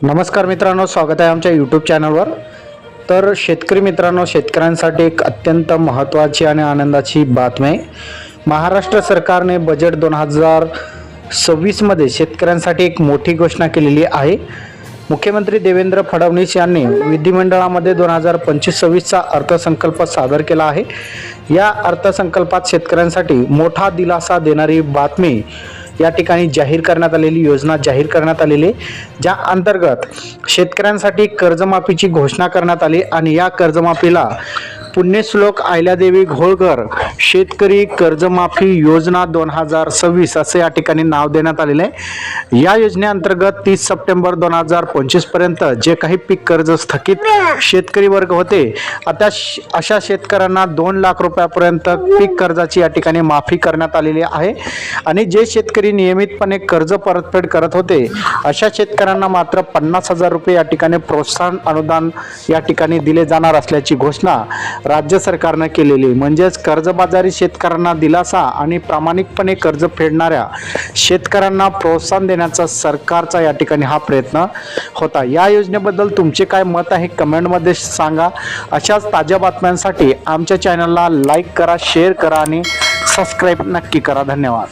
नमस्कार मित्रांनो, स्वागत आहे आमच्या यूट्यूब चॅनलवर। तर शेतकरी मित्रांनो, शेतकऱ्यांसाठी एक अत्यंत महत्त्वाची आणि आनंदाची बातमी आहे। महाराष्ट्र सरकारने बजेट 2026 मध्ये शेतकऱ्यांसाठी एक मोठी घोषणा केलेली आहे। मुख्यमंत्री देवेंद्र फडणवीस यांनी विधिमंडळामध्ये 2025-26 चा अर्थसंकल्प सादर केला आहे। या अर्थसंकल्पात शेतकऱ्यांसाठी मोठा दिलासा देणारी बातमी या ठिकाणी जाहीर करण्यात आलेली योजना जाहीर करण्यात आलेली, ज्या अंतर्गत शेतकऱ्यांसाठी कर्जमाफीची घोषणा करण्यात आली आणि या कर्जमाफीला पुण्यश्लोक अहिल्यादेवी होळकर शेतकरी कर्जमाफी योजना 2026 असे या ठिकाणी नाव देण्यात आलेले आहे। या योजनेअंतर्गत 30 सप्टेंबर 2025 पर्यंत जे काही पीक कर्ज स्थगित शेतकरी वर्ग होते, आता अशा शेतकऱ्यांना 2 लाख रुपयापर्यंत पीक कर्जाची या ठिकाणी माफी करण्यात आलेली आहे। आणि जे शेतकरी नियमितपणे कर्ज परतफेड करत होते, अशा शेतकऱ्यांना मात्र 50,000 रुपये या ठिकाणी प्रोत्साहन अनुदान या ठिकाणी दिले जाणार असल्याची घोषणा राज्य सरकारने केलेली। म्हणजेच कर्जबाजारी शेतकऱ्यांना दिलासा आणि प्रामाणिकपणे कर्ज फेडणाऱ्या शेतकऱ्यांना प्रोत्साहन देण्याचा सरकारचा या ठिकाणी हा प्रयत्न होता। या योजनेबद्दल तुमचे काय मत आहे कमेंटमध्ये सांगा। अशाच ताज्या बातम्यांसाठी आमच्या चॅनलला लाईक करा, शेअर करा आणि सबस्क्राईब नक्की करा। धन्यवाद।